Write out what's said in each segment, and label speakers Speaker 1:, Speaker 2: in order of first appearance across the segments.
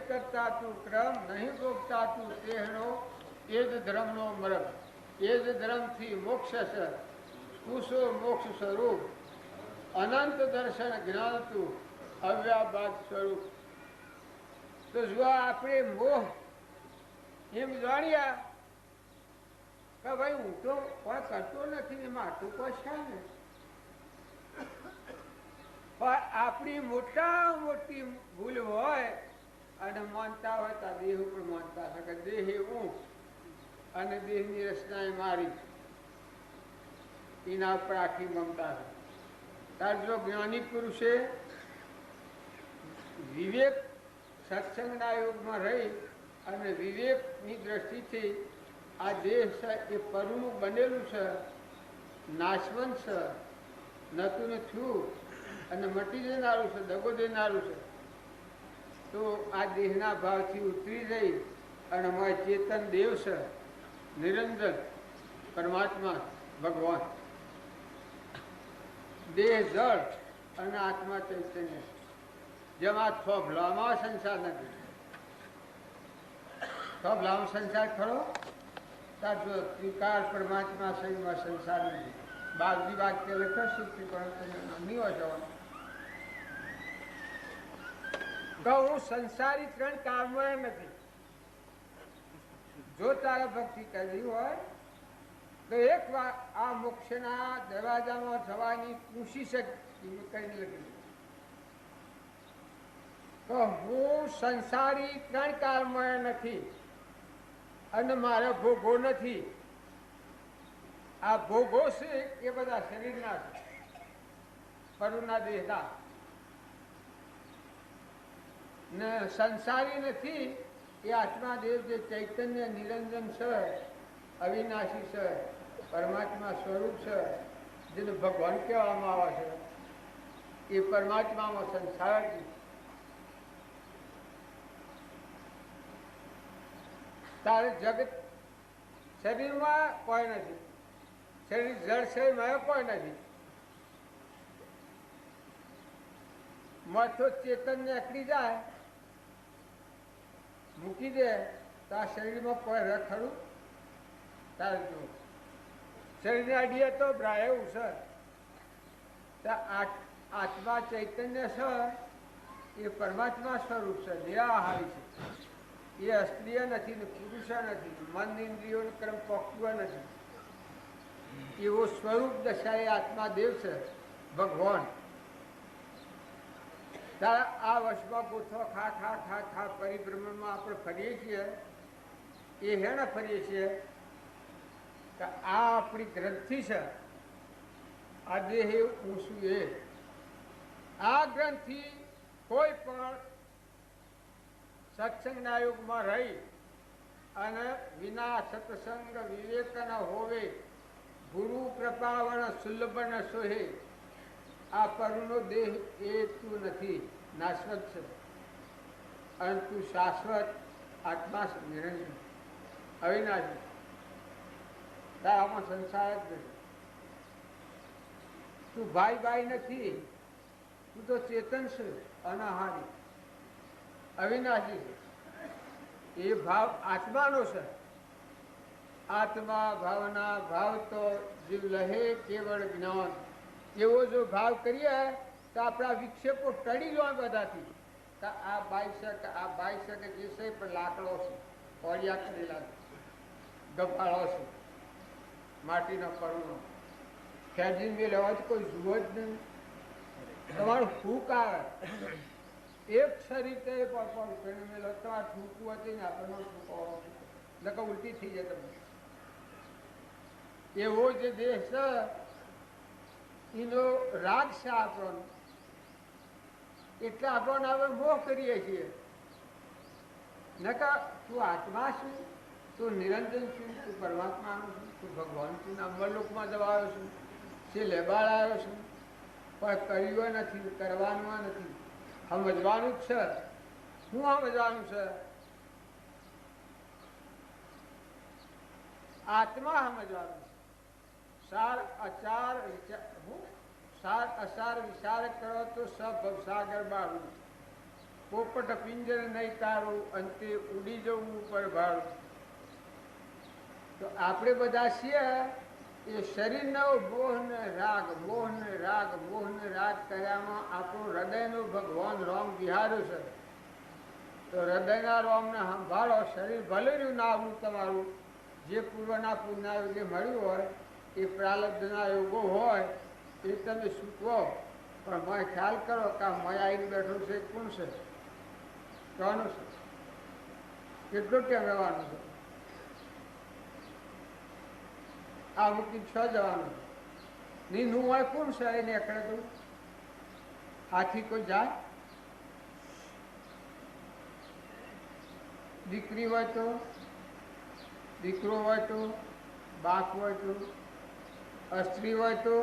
Speaker 1: કરતા તું ક્રમ, નહીં ભોગતા તું તેહનો, એ જ ધર્મનો મરમ. એ જ ધર્મથી મોક્ષ છે, કુશો મોક્ષ સ્વરૂપ. અનંત દર્શન જ્ઞાન તું અવ્યાબાદ સ્વરૂપ. તો જો આપણે મોહ એમ જાણ્યા કે ભાઈ હું તો કોઈ કરતો નથી, એમાં આટલું કોઈ છે ને. પણ આપણી મોટા મોટી ભૂલ હોય અને માનતા હોય તો દેહ ઉપર માનતા હોય કે દેહ એ હું અને દેહની રચના એ મારી, એના ઉપર આખી મમતા છે. તાર જો જ્ઞાની પુરુષે વિવેક સત્સંગના યોગમાં રહી અને વિવેકની દ્રષ્ટિથી આ દેહ છે એ પરનું બનેલું છે, નાશવંત છે, નતું ને થયું અને મટી દેનારું છે, દગો દેનારું છે. તો આ દેહના ભાવથી ઉતરી જઈ અને અમારે ચેતન દેવ છે, નિરંજન પરમાત્મા ભગવાન. દેહ જળ અને આત્મા ચૈતન્ય. જેમ આ થોભલામાં સંસાર નથી. થોભલામાં સંસાર ખરો, તાર જો ત્રિકાર પરમાત્મા શરીરમાં સંસાર નથી. બાગજી વાક્ય લખશું પણ નહીં હોય જવાનું. તો હું સંસારી ત્રણ કાળમાં નથી. જો તારા ભક્તિ કરવી હોય તો એક વાર આ મોક્ષના દરવાજામાં જવાની કોશિશ જ કરીને લખી. તો હું સંસારી ત્રણ કાળમાં નથી અને મારે ભોગો નથી. આ ભોગો છે એ બધા શરીરના છે, પરુના દેહના. ને સંસારી નથી એ આત્માદેવ જે ચૈતન્ય નિરંજન છે, અવિનાશી છે, પરમાત્મા સ્વરૂપ છે, જેને ભગવાન કહેવામાં આવે છે, એ પરમાત્મામાં સંસાર નથી. તારે જગત શરીરમાં કોઈ નથી, શરીર જળ છે એમાં કોઈ નથી. મથો ચેતન ને અકડી જાય મૂકી દે તો આ શરીરમાં કોઈ રખડું તારે જો શરીરને અડીએ તો બ્રાય એવું છે. આત્મા ચૈતન્ય છે એ પરમાત્મા સ્વરૂપ છે, નિરાહારી છે. એ અસ્ત્રીય નથી ને પુરુષ નથી, મન ઇન્દ્રિયો ક્રમ પક્વ નથી. એવો સ્વરૂપ દશા એ આત્મા દેવ છે, ભગવાન. તારા આ વર્ષમાં ગોથો ખા ખા ખા ખા પરિભ્રમણમાં આપણે ફરીએ છીએ. એ હેને ફરીએ છીએ કે આ આપણી ગ્રંથિ છે, આ દેહ ઊંસું એ. આ ગ્રંથિ કોઈ પણ સત્સંગના યુગમાં રહી અને વિના સત્સંગ વિવેકન હોવે ગુરુ કૃપાવણ સુલભન સોહે. આ પરનો દેહ એ તું નથી, નાશવત છે. અને તું શાશ્વત આત્મા છે, નિરંજન અવિનાશી. તારામાં સંસાર જ નથી. તું ભાઈ ભાઈ નથી, તું તો ચેતન છે, અનાહારી અવિનાશી છે. એ ભાવ આત્માનો છે. આત્મા ભાવના ભાવ તો જીવ લહે કેવળ જ્ઞાન. એવો જો ભાવ કરીએ તો આપણા વિક્ષેપો ટળી જાય બધાથી. આ બાઈ શકે, આ બાઈ શકે જે છે પણ લાકડો છે, કોળિયા કરેલા ગપાળો છે, માટીના પરણો ખેંચીને મેં લેવા કોઈ જુઓ જ નહીં. તમારું ફૂંક આવે એક શરીર તે પણ મેલો તમારે ફૂંકવું હતી ને આપણને ફૂંકો એટલે ઉલટી થઈ જાય તમને. એવો જે દેહ છે એનો રાગ છે આપણો, એટલે આપણને હવે મોહ કરીએ છીએ. નકા તું આત્મા છું, તું નિરંજન છું, તું પરમાત્માનું છું, તું ભગવાન છું, અમરલોકમાં જવા આવ્યો છું, તે લેબાળ આવ્યો છું. પણ કર્યું નથી, કરવાનું નથી, સમજવાનું જ છે. શું સમજવાનું છે? આત્મા સમજવાનું છે. સાર અચાર સાર અસાર વિચાર કરો તો સબ ભવસાગર બાળું. પોપટ પિંજર નહીં તારું, અંતે ઉડી જવું ઉપર ભાડું. તો આપણે બધા છીએ એ શરીરનો મોહ ને રાગ, મોહ ને રાગ, મોહ ને રાગ કર્યામાં આપણું હૃદયનો ભગવાન રોમ બિહાર્યું છે. તો હૃદયના રોમને સંભાળો. શરીર ભલે રહ્યું ના આવ્યું તમારું, જે પૂર્વના પુણ્ય જે મળ્યું હોય એ પ્રારબ્ધના યોગો હોય એ તમે સૂકવો. પણ મેં ખ્યાલ કરો કે આ મેં આવીને બેઠું છે કોણ છે, કોનું છે, કેટલો ટાઈમ રહેવાનું છે, આ મૂકી છ જવાનું નીનું હોય કોણ છે એને એકડે તું હાથી કોઈ જાય? દીકરી હોય તો, દીકરો હોય તો, બાપ હોય તો, સ્ત્રી હોય તો,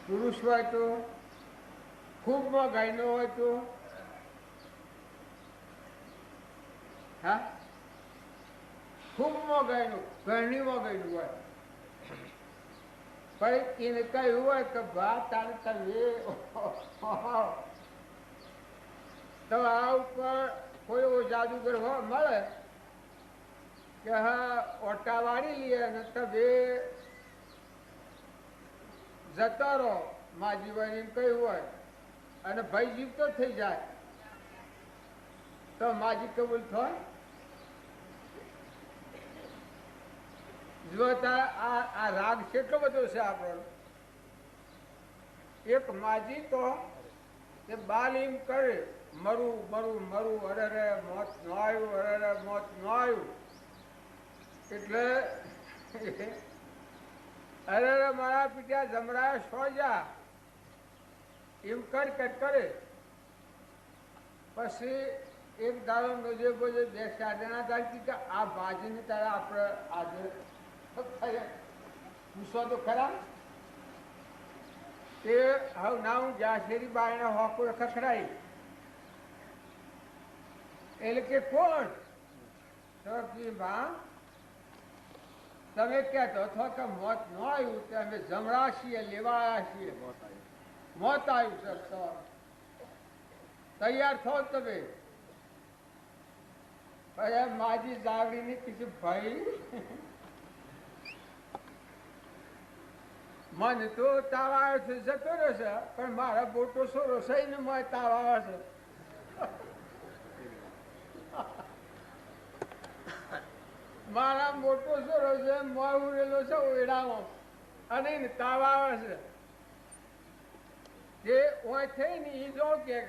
Speaker 1: પુરુષ હોય તો, ખૂબ મોંઘાઈનો હોય તો, હા ખૂબ મોંઘાઈનું, ઘણી મોંઘાઈનું હોય. પણ એને કહ્યું હોય કે ભા તારે તમે તો આ ઉપર કોઈ એવો જાદુગર મળે કે હા ઓટા વાળી લઈએ અને તમે જતા રહો માજી હોય એમ કહ્યું હોય અને ભાઈ જીવતો થઈ જાય તો માજી કબૂલ થાય? જો આ રાગ કેટલો બધો છે આપણો. એક માજી તો એ બાલ એમ કરે મરું મરું મરું, અરે મોત ન આવ્યું, અરે મોત ન આવ્યું, એટલે અરે મારા પિતા જમરાય સો જા એમ કરે. પછી એક દાડો નજે બોજે બે સાધના ચાલતી કે આ બાજીને તારે આપણે આજે પૂછો તો ખરા. તે હવે ના હું જાશેરી બાયણે હોકો ખખડાઈ એટલે કે કોણ તો બા તમે કહેતો અથવા કે મોત ન આવ્યું તો અમે જમરા છીએ, લેવાયા છીએ, મોત આવ્યું સર સવાર તૈયાર થો તમે. પછી માજી જાગડીને કીધું ભાઈ મને તો તાવ આવ્યો છે જતો રહેશે પણ મારા બોટો સોરો સહીને મને તાવ આવે છે. મારા મોટો સોરો છે મોં ઉડેલો છે ઓયડામાં અને એને તાવ આવે છે. તે ઓય થઈ ને એ જો કે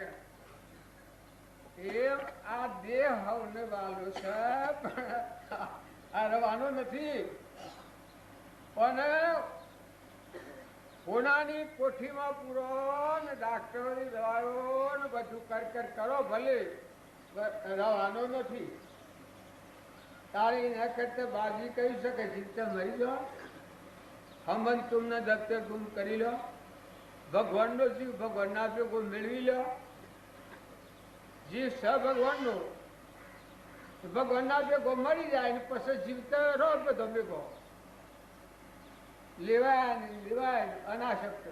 Speaker 1: એમ આ દેહ હવને વાલો છે પણ આ રવાનો નથી. પણ હોનાની કોઠીમાં પૂરો ને ડાક્ટરોની દવાઓ ને બધું કર કરો ભલે રવાનો નથી. તારી ન કરતા બાજી કહી શકે ચિંતા મરી લો, હમન તુમને દત્તે ગુમ કરી લો, ભગવાનનો જીવ ભગવાનના ભેગો મેળવી લો. જીવ સ ભગવાનનો ભગવાનના ભેગો મરી જાય ને પછી જીવતા રહો બધો ભેગો લેવાય અનાશક્ત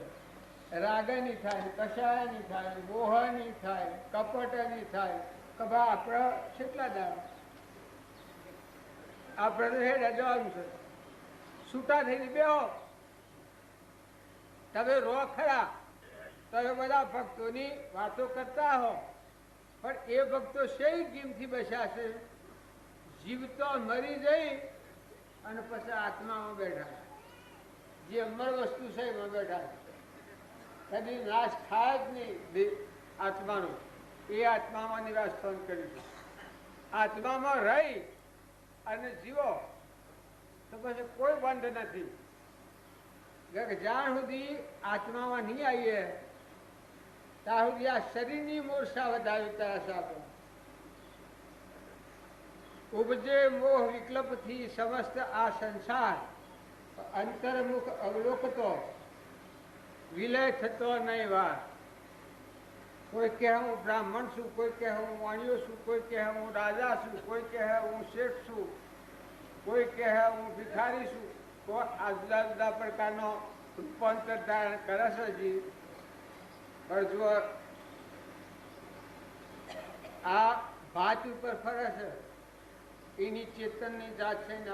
Speaker 1: રાગની થાય, કશાયની થાય, મોહની થાય, કપટની થાય. કભા આપણે કેટલા દાડા આપણે હેડે જવાનું છે. છૂટા થઈને બેહો તમે રો ખરા. તમે બધા ભક્તોની વાતો કરતા હો પણ એ ભક્તો શેઈ ગીમથી બસ્યા છે? જીવતો મરી જઈ અને પછી આત્મામાં બેઠા. જે અમર વસ્તુ છે એમાં બેઠા. કદી નાશ થાય જ નહીં આત્માનો. એ આત્મામાં નિવાસ સ્થાન કરીશું. આત્મામાં રહી અને જીવો તો પછી કોઈ બંધ નથી. જ્યાં સુધી આત્મામાં નહીં આવીએ ત્યાં સુધી આ શરીરની મૂર્છા વધાવી તરસ આપો. ઉપજે મોહ વિકલ્પથી સમસ્ત આ સંસાર અંતર્મુખ અવલોકતો વિલય થતો નહીં વાર. કોઈ કહે હું બ્રાહ્મણ છું, કોઈ કહે હું વાણિયો છું, કોઈ કહે હું રાજા છું, કોઈ કહે હું શેઠ છું, કોઈ કહે હું ભિખારી છું. તો આ જુદા જુદા પ્રકારનો રૂપાંતર ધારણ કરે છે. પણ જો આ ભાત ઉપર ફરે છે એની ચેતનની જાત છે ને